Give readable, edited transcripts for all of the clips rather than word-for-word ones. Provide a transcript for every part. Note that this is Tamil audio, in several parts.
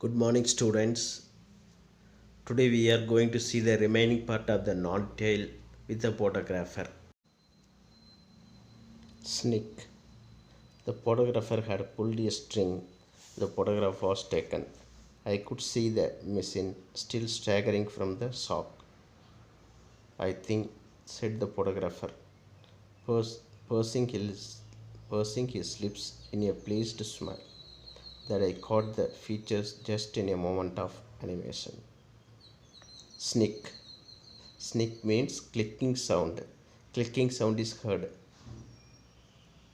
Good morning, students. Today we are going to see the remaining part of the non-tail with the photographer. Sneak. The photographer had pulled a string. The photograph was taken. I could see the machine still staggering from the shock. I think, said the photographer, purs- pursing his, pursing his lips in a pleased smile, that I caught the features just in a moment of animation. Sneak. Snick means clicking sound. Clicking sound is heard.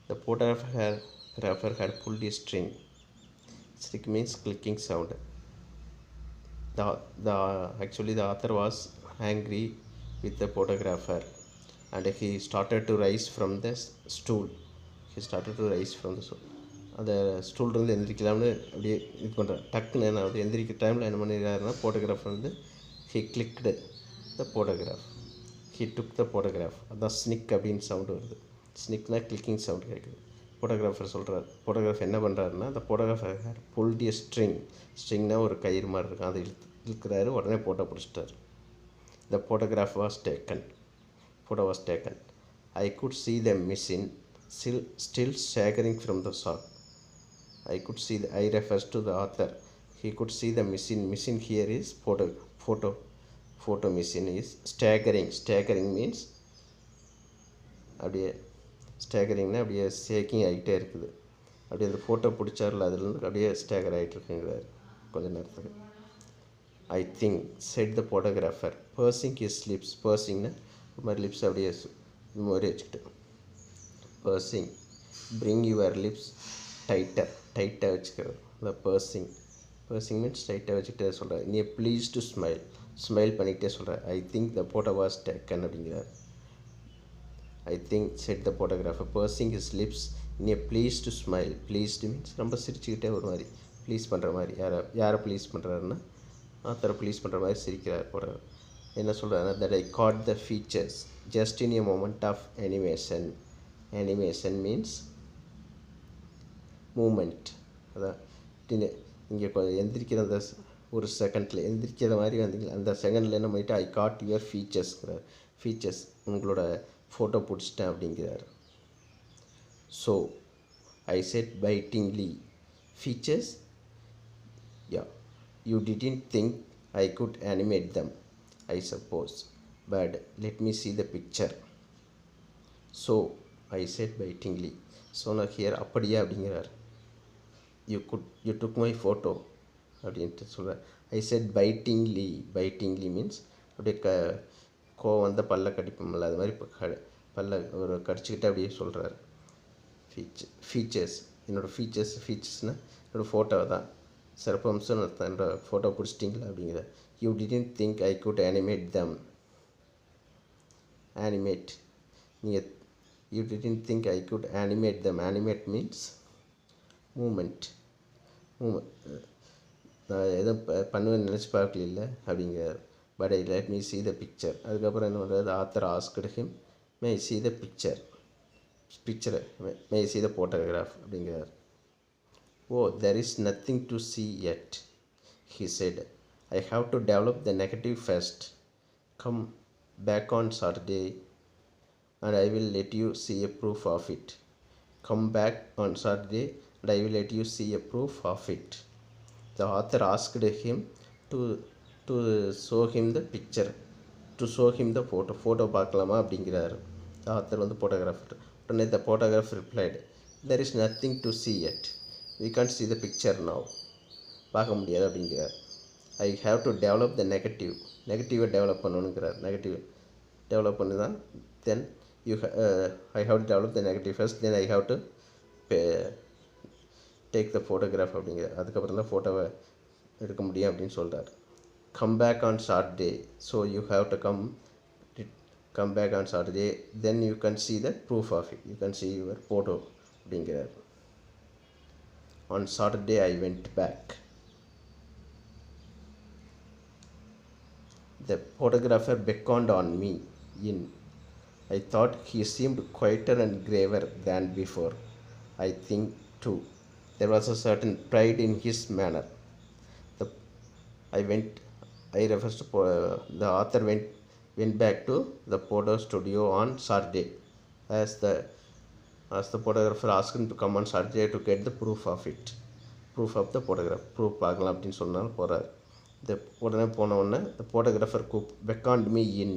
The photographer had pulled a string. Snick means clicking sound. The author was angry with the photographer, and he started to rise from the stool. He started to rise from the stool. அந்த ஸ்டூல்லேருந்து எந்திரிக்கலாம்னு அப்படியே இது பண்ணுறேன். டக்குன்னு நான் வந்து எந்திரிக்கிற டைமில் என்ன பண்ணிடுறாருன்னா ஃபோட்டோகிராஃபர் வந்து he clicked the photograph. He took the photograph. அதான் ஸ்னிக் அப்படின்னு சவுண்டு வருது. ஸ்னிக்னா கிளிக்கிங் சவுண்டு கேட்குது. ஃபோட்டோகிராஃபர் சொல்கிறார். ஃபோட்டோகிராஃபர் என்ன பண்ணுறாருன்னா அந்த ஃபோட்டோகிராஃபர் புல்டிய ஸ்ட்ரிங்னா ஒரு கயிறு மாதிரி இருக்கும், அதை இழுக்கிறாரு. உடனே ஃபோட்டோ பிடிச்சிட்டார். The photograph was taken. Photo was taken. I could see the machine still staggering from the shock. I could see the I refers to the author. He could see the machine. Machine here is photo machine is staggering. Staggering means அப்படியே ஸ்டேகரிங்னா அப்படியே ஷேக்கிங் ஆகிட்டே இருக்குது. அப்படியே அந்த ஃபோட்டோ பிடிச்சாரில் அதுலேருந்து அப்படியே ஸ்டேகர் ஆகிட்டு இருக்குங்கிறார் கொஞ்ச நேரத்துக்கு. I think said the photographer pursing his lips. பர்சிங்னா ஒரு மாதிரி லிப்ஸ் அப்படியே இது மாதிரி வச்சுக்கிட்டு பர்சிங். பிரிங் யுவர் லிப்ஸ் டைட்டாக வச்சுக்கிறது. இந்த பர்சிங் மீன்ஸ் டைட்டாக வச்சுக்கிட்டே சொல்கிறார். நீ ப்ளீஸ் டு ஸ்மைல் பண்ணிக்கிட்டே சொல்கிறார். I think the photo was taken அப்படிங்கிறார். I think said the photographer pursing his lips in a pleased smile. Pleased means ரொம்ப சிரிச்சுக்கிட்டே ஒரு மாதிரி ப்ளீஸ் பண்ணுற மாதிரி. யாரை ப்ளீஸ் பண்ணுறாருன்னா ஆத்தரை ப்ளீஸ் பண்ணுற மாதிரி சிரிக்கிறார் போகிறார். என்ன சொல்கிறாருன்னா that I got the features just in a moment of animation. Animation means moment. அதான் இங்கே எந்திரிக்கிற அந்த ஒரு செகண்டில் எந்திரிக்கிற மாதிரி வந்தீங்களா அந்த செகண்டில் என்ன பண்ணிவிட்டு ஐ காட் யுவர் ஃபீச்சர்ஸ்ங்கிறார். ஃபீச்சர்ஸ் உங்களோட ஃபோட்டோ பிடிச்சிட்டேன் அப்படிங்கிறார். So I said bitingly features. Yeah you didn't think I could animate them I suppose, but let me see the picture. So I said bitingly. So now here அப்படியா அப்படிங்கிறார். you took my photo அப்படின்ட்டு சொல்கிறார். I said bitingly means அப்படியே கோவம் வந்த பல்ல கடிப்போம்ல அது மாதிரி பல்ல ஒரு கடிச்சிக்கிட்டு அப்படியே சொல்கிறார். ஃபீச்சர்ஸ் ஃபீச்சர்ஸ்னால் என்னோடய ஃபோட்டோ தான் சிறப்பம்சம் அர்த்தம். என்னோடய ஃபோட்டோ பிடிச்சிட்டிங்களா அப்படிங்கிற. You didn't think I could animate them. Animate. You didn't think I could animate them. Animate means movement. நான் எதுவும் பண்ணுவேன்னு நினச்சி பார்க்கல அப்படிங்கிற. But I let me see the picture. அதுக்கப்புறம் என்ன பண்ணுறது, author asked him May I see the பிக்சரை மே ஐ சி த ஃபோட்டோகிராஃப் அப்படிங்கிறார். ஓ there is nothing to see yet, he said. I have to develop the negative first. Come back on Saturday and I will let you see a proof of it. Come back on Saturday and I will let you see a proof of it. The author asked him to show him the picture, to show him the photo பார்க்கலாமா அப்படிங்கிறார். The author வந்து photographer. உடனே the photographer replied, there is nothing to see yet. We can't see the picture now. பார்க்க முடியாது அப்படிங்கிறார். I have to develop the நெகட்டிவை டெவலப் பண்ணணுங்கிறார். நெகட்டிவ் டெவலப் பண்ணி தான் then I have to develop the negative first then I have to take the photograph அப்படிங்கிறார். அதுக்கப்புறம் தான் ஃபோட்டோவை எடுக்க முடியும் அப்படின்னு சொல்கிறார். Come back on Saturday. So you have to come back on Saturday then you can see the proof of it. You can see your photo அப்படிங்கிறார். On Saturday I went back. The photographer beckoned on me in. I thought he seemed quieter and graver than before. I think, too, there was a certain pride in his manner. I refers to the author went back to the photo studio on Saturday as the photographer asked him to come on Saturday to get the proof of the photograph. Proof பார்க்கலாம் அப்படின்னு சொன்னாலும் போகிறார். இந்த உடனே போன உடனே the photographer beckoned me in.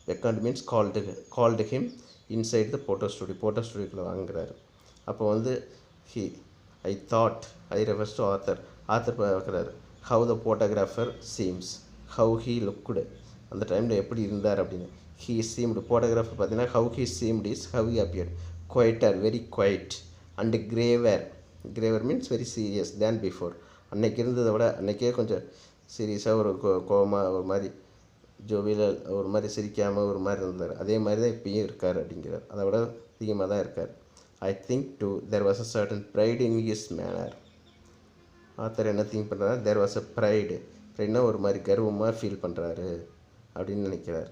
Beckoned means called him inside the photo studio வாங்குறாரு. அப்போ வந்து I thought, I refers to author பார்க்குறாரு. How the photographer seems, how he looked, அந்த டைமில் எப்படி இருந்தார் அப்படின்னு. He seemed, photographer பார்த்தீங்கன்னா how he seemed is how he appeared, quieter, very quiet, and graver means very serious than before. அன்னைக்கு இருந்ததை விட அன்னைக்கே கொஞ்சம் சீரியஸாக ஒரு கோவமாக ஒரு மாதிரி ஜோவியல் ஒரு மாதிரி சிரிக்காமல் ஒரு மாதிரி இருந்தார். அதே மாதிரி தான் இப்பயும் இருக்கார் அப்படிங்கிறார். அதை விட அதிகமாக தான் இருக்கார். I think too there was a certain pride in his manner. Author என்ன திங்க் பண்ணுறாரு, there was a pride. ப்ரைட்னா ஒரு மாதிரி கர்வமாக ஃபீல் பண்ணுறாரு அப்படின்னு நினைக்கிறார்.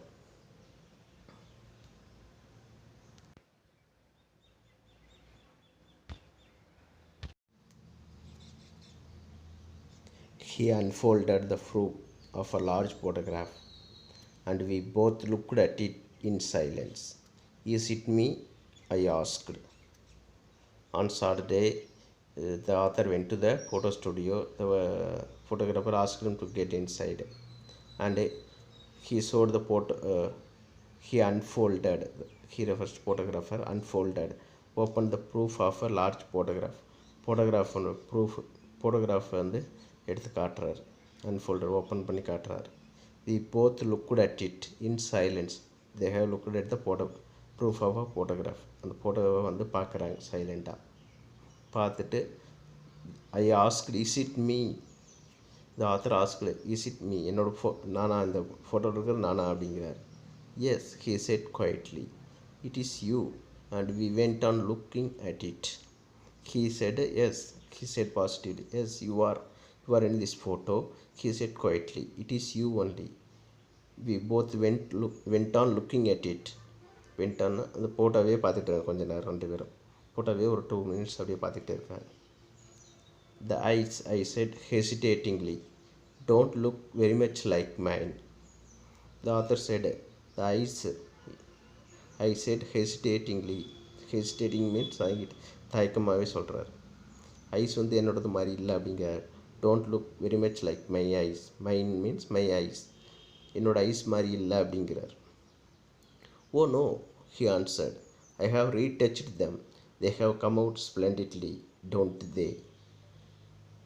He unfolded the fruit of a large photograph and we both looked at it in silence. Is it me? I asked. On Saturday, the author went to the photo studio. The photographer asked him to get inside and he showed the he unfolded, he refers to photographer, unfolded, opened the proof of a large photograph. photograph வந்து எடுத்து காட்டுறார். unfolded ஓப்பன் பண்ணி காட்டுறார். we both looked at it in silence. they have looked at the proof of a photograph. அந்த ஃபோட்டோவை வந்து பார்க்குறாங்க சைலண்ட்டாக. பார்த்துட்டு I asked, is it me? The author asked, is it me? என்னோட நானா இந்த ஃபோட்டோவில் இருக்கிற நானா அப்படிங்கிறார். Yes, he said quietly, it is you. And we went on looking at it. He said, yes. He said positively, yes, you are in this photo. He said quietly, it is you only. We both went on looking at it. went on அந்த ஃபோட்டோவே பார்த்துட்டு இருக்காங்க கொஞ்ச நேரம். ரெண்டு பேரும் ஃபோட்டோவே ஒரு 2 minutes அப்படியே பார்த்துக்கிட்டே இருக்காங்க. The eyes, I said hesitatingly, don't look very much like mine. The author said, the eyes, I said hesitatingly. hesitating means தயக்கமாகவே சொல்கிறார். ஐஸ் வந்து என்னோடது மாதிரி இல்லை அப்படிங்க. don't look very much like my eyes. mine means my eyes. என்னோட ஐஸ் மாதிரி இல்லை அப்படிங்கிறார். oh no, he answered, I have retouched them. They have come out splendidly, don't they?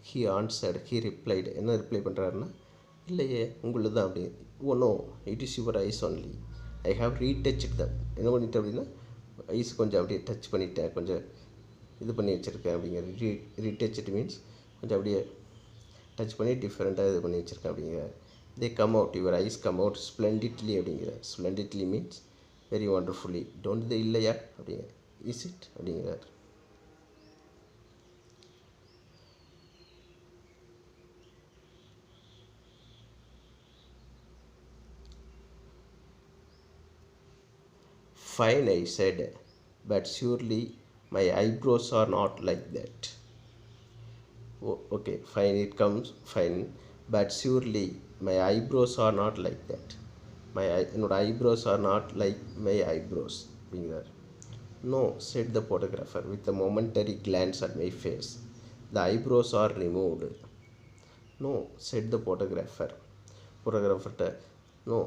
He answered, he replied. என்ன ரிப்ளை பண்ணுறாருன்னா, இல்லையே உங்களது தான் அப்படி. Oh no, it is your eyes only. I have retouched them. என்ன பண்ணிட்டேன் அப்படின்னா, ஐஸ் கொஞ்சம் அப்படியே டச் பண்ணிட்டேன், கொஞ்சம் இது பண்ணி வச்சுருக்கேன் அப்படிங்கிற. ரீடச்ட் மீன்ஸ் கொஞ்சம் அப்படியே டச் பண்ணி டிஃப்ரெண்ட்டாக இது பண்ணி வச்சுருக்கேன் அப்படிங்கிற. They come out, your eyes come out splendidly அப்படிங்கிற. Splendidly means very wonderfully. Don't they இல்லையா அப்படிங்கிற. இஸ் இட் அப்படிங்கிறார். Fine, I said, but surely my eyebrows are not like that. Oh, okay, fine, it comes, fine, but surely my eyebrows are not like that. என்னோட eyebrows are not like my eyebrows. No, said the photographer with a momentary glance at my face. The eyebrows are removed. No, said the photographer. No,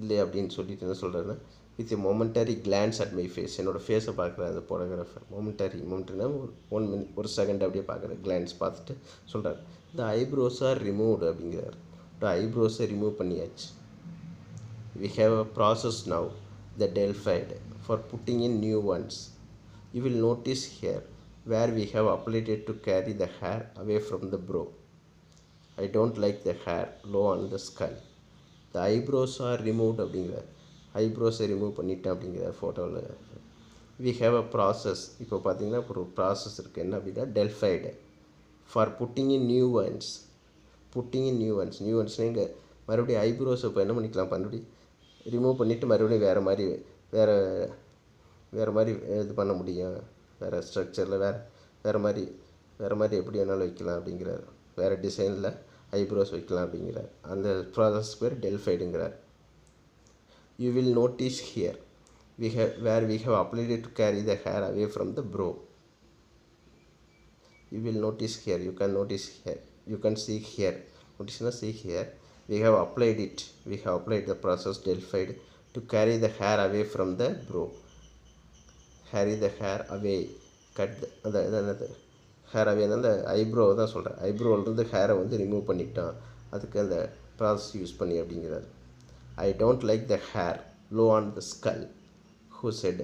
இல்லை அப்படின்னு சொல்லிட்டு என்ன சொல்கிறேன்னா, with momentary glance at my face. என்னோடய ஃபேஸை பார்க்குறேன் அந்த ஃபோட்டோகிராஃபர். மொமெண்ட்ரினா ஒரு 1 minute, ஒரு செகண்ட் அப்படியே பார்க்குறேன். கிளான்ஸ் பார்த்துட்டு சொல்கிறார், த ஐப்ரோஸ் ஆர் ரிமூவ்டு அப்படிங்கிறார். ஐப்ரோஸை ரிமூவ் பண்ணியாச்சு. We have a process now the delphide for putting in new ones. You will notice here where we have applied to carry the hair away from the brow. I don't like the hair low on the skull. The eyebrows are removed அப்படிங்கிறார். ஐப்ரோஸை ரிமூவ் பண்ணிட்டேன் அப்படிங்கிற ஃபோட்டோவில். We have a process. இப்போ பார்த்தீங்கன்னா ஒரு ப்ராசஸ் இருக்குது. என்ன அப்படின்னா, delphide for putting in new once. Putting in new ones. நியூ ஒன்ஸ்னால் இங்கே மறுபடியும் ஐப்ரோஸை இப்போ என்ன பண்ணிக்கலாம், மறுபடியும் ரிமூவ் பண்ணிவிட்டு மறுபடியும் வேறு மாதிரி இது பண்ண முடியும். வேறு ஸ்ட்ரக்சரில் வேறு மாதிரி எப்படி வேணாலும் வைக்கலாம் அப்படிங்கிறார். வேறு டிசைனில் ஐப்ரோஸ் வைக்கலாம் அப்படிங்கிறார். அந்த ப்ராசஸ் பேர் டெல்ஃபைடுங்கிறார். You will notice here where we have applied it to carry the hair away from the brow. You will notice here, you can notice here, you can see here, notice na, see here, we have applied it, we have applied the process delphied to carry the hair away from the brow. Carry the hair away, cut the hair away, அந்த ஐப்ரோ தான் சொல்கிறேன். ஐப்ரோவிலிருந்து ஹேரை வந்து ரிமூவ் பண்ணிட்டான், அதுக்கு அந்த ப்ராசஸ் யூஸ் பண்ணி அப்படிங்கிறார். I don't like the hair low on the skull. Who said?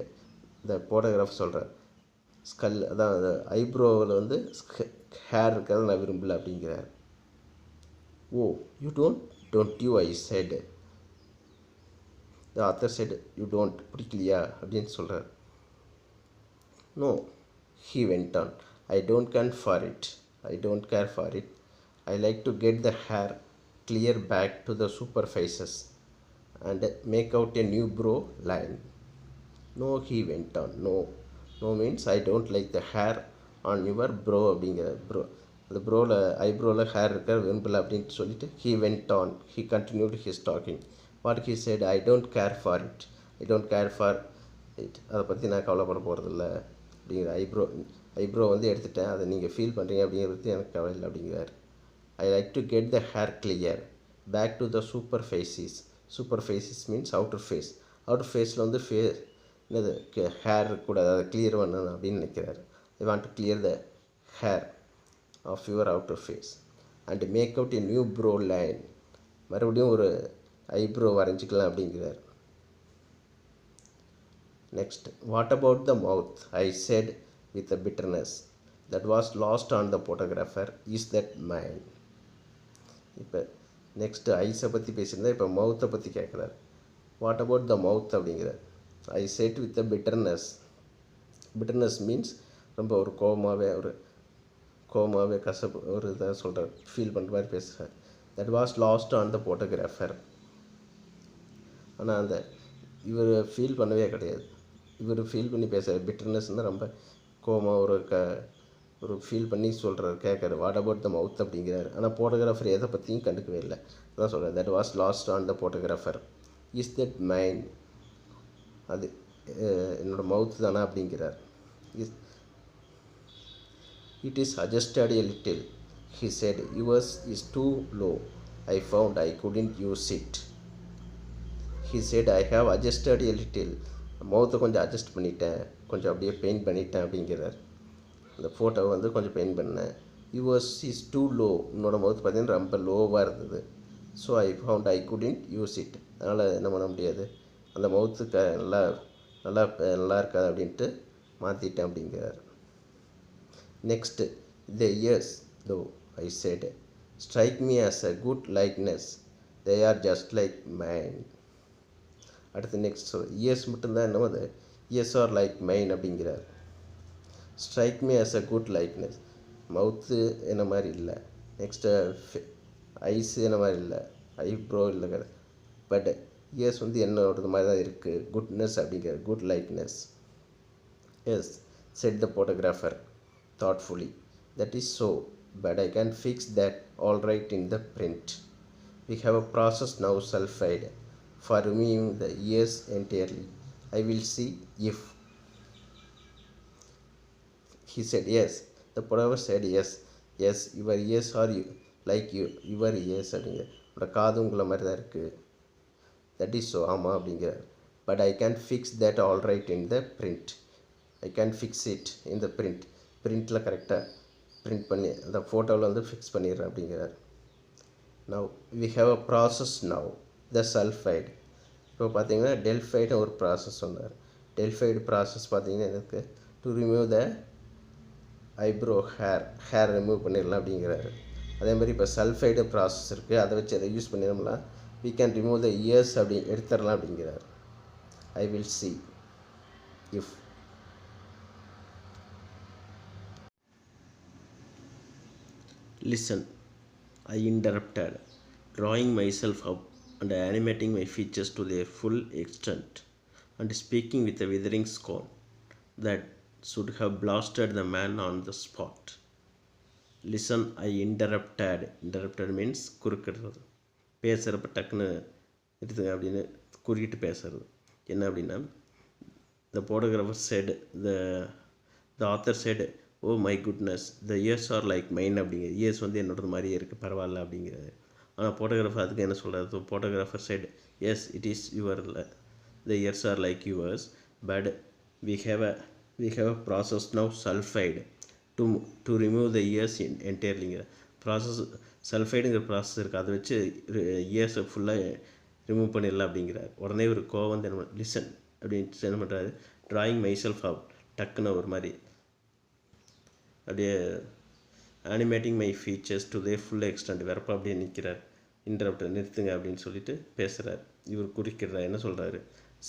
இந்த ஃபோட்டோகிராஃப் சொல்கிறார். ஸ்கல் அதான் அந்த ஐப்ரோவில் வந்து ஹேர் இருக்கிறத நான் விரும்பலை அப்படிங்கிறார். Oh you don't you I said. The author said you don't, பிடிக்கலையா அப்படின்னு சொல்கிறார். No, he went on, I don't care for it. I like to get the hair clear back to the superficies and make out a new brow line. No, he went on. No means I don't like the hair on your brow அப்படிங்கிற. ப்ரோ அந்த ப்ரோவில் ஐப்ரோவில் ஹேர் இருக்கிற விரும்பலை அப்படின்ட்டு சொல்லிட்டு he went on, he continued his talking. What he said? I don't care for it. அதை பற்றி நான் கவலைப்பட போகிறதில்ல அப்படிங்கிற. ஐப்ரோ வந்து எடுத்துட்டேன், அதை நீங்கள் ஃபீல் பண்ணுறீங்க அப்படிங்கிறத பற்றி எனக்கு கவலை இல்லை அப்படிங்கிறார். I like to get the hair clear back to the superficies means outer ஃபேஸில் வந்து என்னது ஹேர் கூட அதை கிளியர் பண்ணணும் அப்படின்னு நினைக்கிறார். I want to clear the hair of your outer face and make out a new brow line. மறுபடியும் ஒரு ஐப்ரோ வரைஞ்சிக்கலாம் அப்படிங்கிறார். Next, what about the mouth? I said with a bitterness that was lost on the photographer. Is that mine? இப்போ நெக்ஸ்ட்டு ஐஸை பற்றி பேசியிருந்தா, இப்போ மவுத்தை பற்றி கேட்குறாரு. வாட் அபவுட் த மவுத் அப்படிங்கிறார். ஐ said with a bitterness means ரொம்ப ஒரு கோவமாகவே கசப்பு ஒரு இதாக சொல்கிறார், ஃபீல் பண்ணுற மாதிரி பேசுகிறார். That was lost on the photographer. ஆனால் அந்த இவர் ஃபீல் பண்ணவே கிடையாது. இவர் ஃபீல் பண்ணி பேசுகிறார். பிட்டர்னஸ்னால் ரொம்ப கோவமாக ஒரு ஃபீல் பண்ணி சொல்கிறார், கேட்குறாரு. வாட் அபவுட் த மவுத் அப்படிங்கிறார். ஆனால் ஃபோட்டோகிராஃபர் எதை பற்றியும் கண்டுக்கவே இல்லை. அதான் சொல்கிறேன். That was lost on the photographer. Is that mine? அது என்னோடய மவுத்து தானா அப்படிங்கிறார். It is adjusted a little. He said yours is too low. I found I couldn't use it. He said I have adjusted a little. மவுத்தை கொஞ்சம் அட்ஜஸ்ட் பண்ணிட்டேன், கொஞ்சம் அப்படியே பெயிண்ட் பண்ணிட்டேன் அப்படிங்கிறார். அந்த ஃபோட்டோவை வந்து கொஞ்சம் பெயிண்ட் பண்ணேன். Yours is too low. என்னோடய மவுத் பார்த்தீங்கன்னா ரொம்ப லோவாக இருந்தது. So I found I couldn't use it. அதனால் என்ன பண்ண முடியாது, அந்த மவுத்து நல்லா இருக்காது அப்படின்ட்டு மாற்றிட்டேன் அப்படிங்கிறார். Next, the ears though I said strike me as a good likeness. They are just like mine. அடுத்து நெக்ஸ்ட் இயர்ஸ் மட்டும்தான் என்னமோ அது இயர்ஸ் ஆர் லைக் மைன் அப்படிங்கிறார். Strike me as a good likeness. மவுத்து என்ன மாதிரி இல்லை. நெக்ஸ்ட்டு ஐஸ் என்ன மாதிரி இல்லை, ஐப்ரோ இல்லை. பட் இயர்ஸ் வந்து என்னோடது மாதிரி தான் இருக்குது. குட்னஸ் அப்படிங்கிற good likeness. As said the photographer thoughtfully. That is so, but I can fix that all right in the print. We have a process now sulfide for removing the ears entirely. I will see if. He said yes. The photographer said yes. Your ears are like your ears அப்படிங்கிற. உங்களோட காது உங்களை மாதிரி தான் இருக்குது. தட் இஸ் ஸோ, ஆமாம் அப்படிங்கிறார். But I can fix that all right in the print. I can fix it in the print. பிரிண்டில் கரெக்டாக பிரிண்ட் பண்ணி அந்த ஃபோட்டோவில் வந்து ஃபிக்ஸ் பண்ணிடுறேன் அப்படிங்கிறார். Now we have a process now the sulphide. இப்போ பார்த்தீங்கன்னா டெல்ஃபைடு ஒரு ப்ராசஸ் சொன்னார். டெல்ஃபைடு ப்ராசஸ் பார்த்தீங்கன்னா எனக்கு to remove the eyebrow hair remove பண்ணிடலாம் அப்படிங்கிறாரு. அதே மாதிரி இப்போ சல்ஃபைடு ப்ராசஸ் இருக்குது, அதை வச்சு அதை use பண்ணிடோம்னா we can remove the ears அப்படி எடுத்துடலாம் அப்படிங்கிறார். I will see if. Listen, I interrupted, drawing myself up and animating my features to their full extent and speaking with a withering scorn that should have blasted the man on the spot. Listen I interrupted means குறுக்கிடுறது. பேசுகிறப்ப டக்குன்னு எடுத்துங்க அப்படின்னு குறுக்கிட்டு பேசுறது. என்ன அப்படின்னா, the photographer said, the author said, oh my goodness, the ears are like mine அப்படிங்கிற. இயர்ஸ் வந்து என்னோடது மாதிரியே இருக்குது, பரவாயில்ல அப்படிங்கிறது. ஆனால் ஃபோட்டோகிராஃபர் அதுக்கு என்ன சொல்கிறது? Photographer said, yes it is your, the ears are like yours, but we have a process now, sulfide, to remove the ears entirelyங்கிற ப்ராசஸ். சல்ஃபைடுங்கிற ப்ராசஸ் இருக்குது, அதை வச்சு இயர்ஸை ஃபுல்லாக ரிமூவ் பண்ணிடலாம் அப்படிங்கிறார். உடனே ஒரு கோவம் வந்து என்ன லிசன் அப்படின்னு என்ன பண்ணுறாரு, ட்ராயிங் மைசெல்ஃப் அவுட், டக்குன்னு ஒரு மாதிரி அப்படியே animating my features to they full extend, வரப்போ அப்படியே நிற்கிறார். இன்டரப்டர் நிறுத்துங்க அப்படின்னு சொல்லிட்டு பேசுகிறார். இவர் குறிக்கிறார், என்ன சொல்கிறாரு,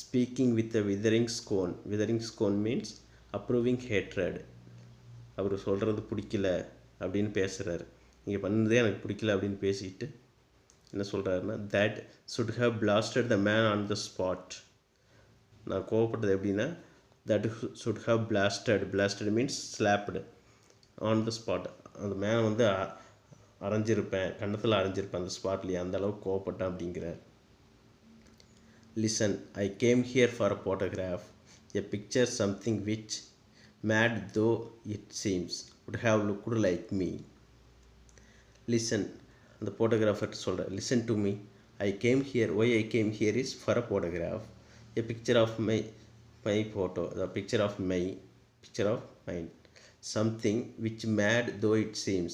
speaking with a withering scorn means approving hatred. அவர் சொல்கிறது பிடிக்கல அப்படின்னு பேசுகிறாரு. நீங்கள் பண்ணதே எனக்கு பிடிக்கல அப்படின்னு பேசிட்டு என்ன சொல்கிறாருன்னா, that should have blasted the man on the spot. நான் கோவப்பட்டது எப்படின்னா, that should have blasted means slapped on the spot. அந்த மேன் வந்து அரைஞ்சிருப்பேன், கன்னத்தில் அரைஞ்சிருப்பேன் அந்த ஸ்பாட்லேயே, அந்த அளவுக்கு கோவப்பட்டேன் அப்படிங்கிறார். Listen I came here for a photograph, a picture something which mad though it seems would have looked like me. Listen, the photographer சொல்கிறார், listen to me, I came here, why I came here is for a photograph, a picture of my photo, the picture of mine, something which mad though it seems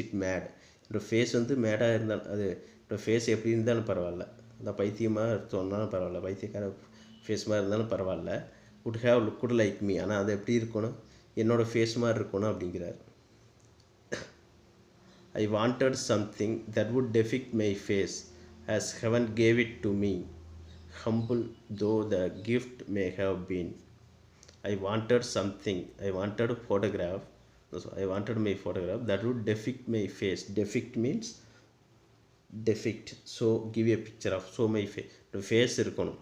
it mad. இந்த ஃபேஸ் வந்து மேடாக இருந்தால், அது இந்த ஃபேஸ் எப்படி இருந்தாலும் பரவாயில்ல, அந்த பைத்தியமாக சொன்னாலும் பரவாயில்ல, பைத்தியக்கார ஃபேஸ் மாதிரி இருந்தாலும் பரவாயில்ல, would have looked like me, ஆனால் அது எப்படி இருக்கணும், என்னோட ஃபேஸ் மாதிரி இருக்கணும் அப்படிங்கிறார். I wanted something that would depict my face as heaven gave it to me, humble though the gift may have been. I wanted my photograph that would depict my face. Depict means so give a picture of, so my face இருக்கணும்,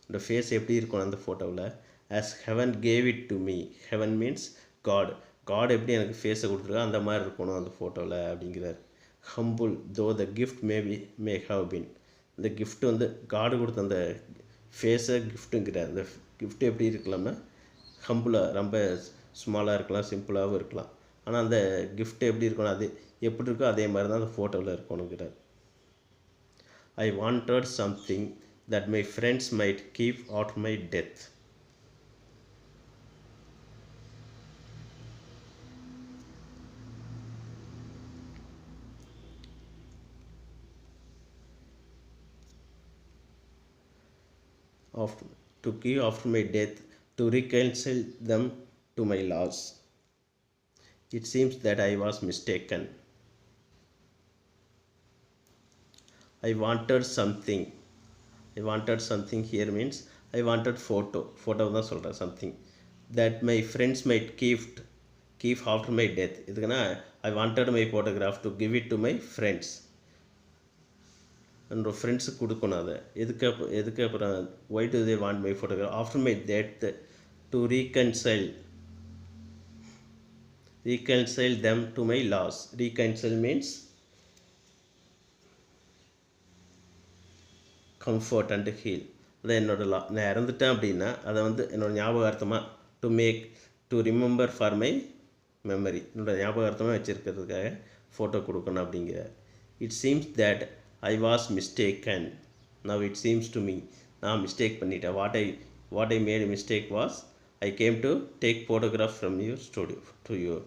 இந்த ஃபேஸ் எப்படி இருக்கணும் அந்த ஃபோட்டோவில், as heaven gave it to me, heaven means God எப்படி எனக்கு ஃபேஸை கொடுத்துருக்கோ அந்த மாதிரி இருக்கணும் அந்த ஃபோட்டோவில் அப்படிங்கிறார். humble though the gift may have been, இந்த gift வந்து God கொடுத்த அந்த ஃபேஸை கிஃப்ட்டுங்கிறார். அந்த gift எப்படி இருக்கலாம்னா ஹம்புளாக, ரொம்ப ஸ்மாலாக இருக்கலாம், சிம்பிளாகவும் இருக்கலாம், ஆனால் அந்த gift எப்படி இருக்கணும், அது எப்படி இருக்கோ அதே மாதிரி தான் அந்த ஃபோட்டோவில் இருக்கணுங்கிறார். I wanted something that my friends might keep after my death. To keep after my death, to reconcile them to my loss. It seems that I was mistaken. I wanted something here means I wanted photo தான் சொல்கிறேன், something that my friends might keep after my death. இதுக்குன்னா I wanted my photograph to give it to my friends, என்னோட ஃப்ரெண்ட்ஸுக்கு கொடுக்கணும். அதை எதுக்கு அப்புறம் why do they want my photograph after my death, to reconcile them to my loss. Reconcile means comfort and heal. அதான் என்னோட நான் இறந்துட்டேன் அப்படின்னா அதை வந்து என்னோட ஞாபகார்த்தமாக to remember for my memory, என்னோட ஞாபகார்த்தமாக வச்சுருக்கிறதுக்காக ஃபோட்டோ கொடுக்கணும் அப்படிங்கிற. It seems that I was mistaken. Now it seems to me, நான் மிஸ்டேக் பண்ணிட்டேன். What I made a mistake was I came to take photograph from your studio to your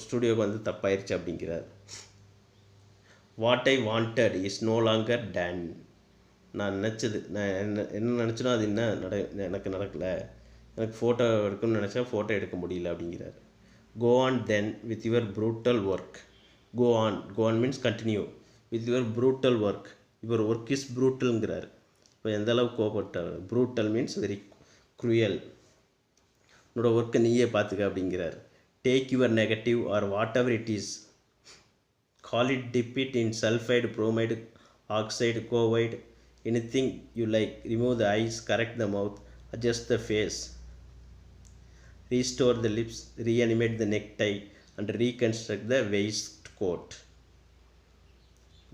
ஸ்டுடியோக்கு வந்து தப்பாயிருச்சு அப்படிங்கிறார். What I wanted is no longer done. நான் நினச்சது, நான் என்ன நினச்சனோ அது எனக்கு நடக்கலை, எனக்கு ஃபோட்டோ எடுக்கணும்னு நினச்சா ஃபோட்டோ எடுக்க முடியல அப்படிங்கிறார். Go on then with your brutal work. Go on means continue with your brutal work. Your work is brutalங்கிறார். இப்போ எந்த அளவுக்கு கோபப்பட்டார், brutal means very cruel. உன்னோட ஒர்க்கை நீயே பார்த்துக்க அப்படிங்கிறார். Take your negative or whatever it is, call it, dip it in sulfide, bromide, oxide, covide, anything you like. Remove the eyes, correct the mouth, adjust the face, restore the lips, reanimate the necktie, and reconstruct the waistcoat.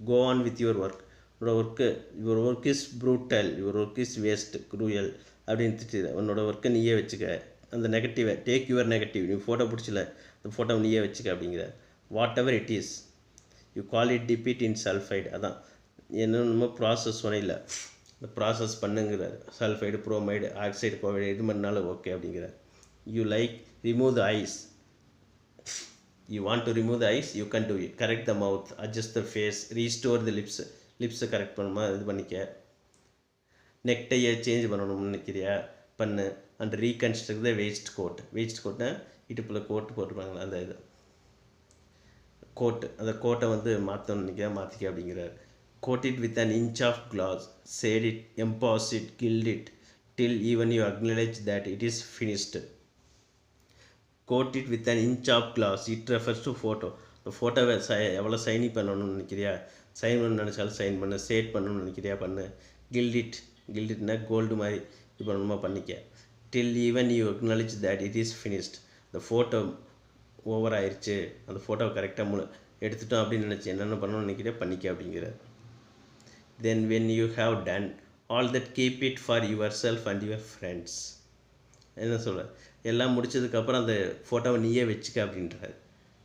Go on with your work. Your work is brutal, your work is waste, cruel அப்படின்ட்டு உன்னோட ஒர்க்கை நீயே வச்சுக்க. அந்த நெகட்டிவை டேக் யுவர் நெகட்டிவ், நீ ஃபோட்டோ பிடிச்சல அந்த ஃபோட்டோவை நீயே வச்சுக்க அப்படிங்கிற. Whatever it is you call it dip it in sulphide. அதான் என்னென்னமோ ப்ராசஸ் சொன்னில்ல, இந்த ப்ராசஸ் பண்ணுங்கிறார். சல்ஃபைடு, புரோமைடு, ஆக்சைடு, கோவைடு எது பண்ணாலும் ஓகே அப்படிங்கிறார். You like remove the eyes, you want to remove the eyes, you can do it. Correct the mouth, adjust the face, restore the lips. லிப்ஸை கரெக்ட் பண்ணுமா இது பண்ணிக்க. நெக்டையை சேஞ்ச் பண்ணணும்னு நினைக்கிறியா பண்ணு. And reconstruct the waistcoat. வேஸ்ட் கோட்னா இடுப்பில் கோட்டு போட்டுருப்பாங்களா அந்த இது கோட்டு, அந்த கோட்டை வந்து மாற்றணும்னு நினைக்கிற மாற்றிக்க அப்படிங்கிறார். Coat it with an inch of glass, chase it, emboss it, gild it, till even you acknowledge that it is finished. Coat it with an inch of glass, it refers to photo. இந்த ஃபோட்டோவை எவ்வளோ சைனி பண்ணணும்னு நினைக்கிறியா சைன் பண்ணணும்னு நினச்சாலும் சைன் பண்ணு. சேட் பண்ணணும்னு நினைக்கிறியா பண்ணு. கில்டிட்னா கோல்டு மாதிரி இது பண்ணணுமா பண்ணிக்க. Till even you acknowledge that it is finished. இந்த ஃபோட்டோ ஓவர் ஆயிடுச்சு, அந்த ஃபோட்டோவை கரெக்டாக எடுத்துட்டோம் அப்படின்னு நினச்சி என்னென்ன பண்ணணும்னு நினைக்கிறியா பண்ணிக்க அப்படிங்கிற. Then when you have done all that keep it for yourself and your friends. என்ன சொல்கிற, எல்லாம் முடிச்சதுக்கப்புறம் அந்த ஃபோட்டோவை நீயே வச்சுக்க அப்படின்றாரு.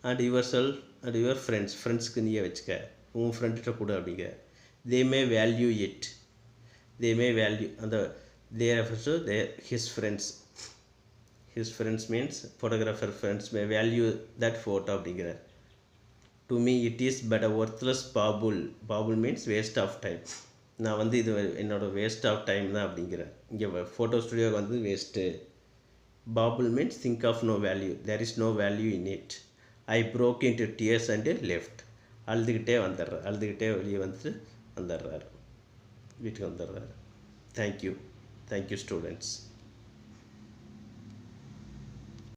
And yourself and your ஃப்ரெண்ட்ஸ்க்கு நீயே வச்சுக்க, உன் ஃப்ரெண்ட்கிட்ட கூட அப்படிங்க. They may value it, they may value அந்த they refers to his friends means photographer friends may value that photo அப்படிங்கிறார். To me it is but a worthless bauble means waste of time. நான் வந்து இது என்னோடய வேஸ்ட் ஆஃப் டைம் தான் அப்படிங்கிறேன். இங்கே ஃபோட்டோ ஸ்டுடியோவுக்கு வந்து waste. Babble means think of no value, there is no value in it. I broke into tears and left. அழுதுகிட்டே வெளியே வந்துட்டு வந்துடுறாரு, வீட்டுக்கு வந்துடுறாரு. Thank you students.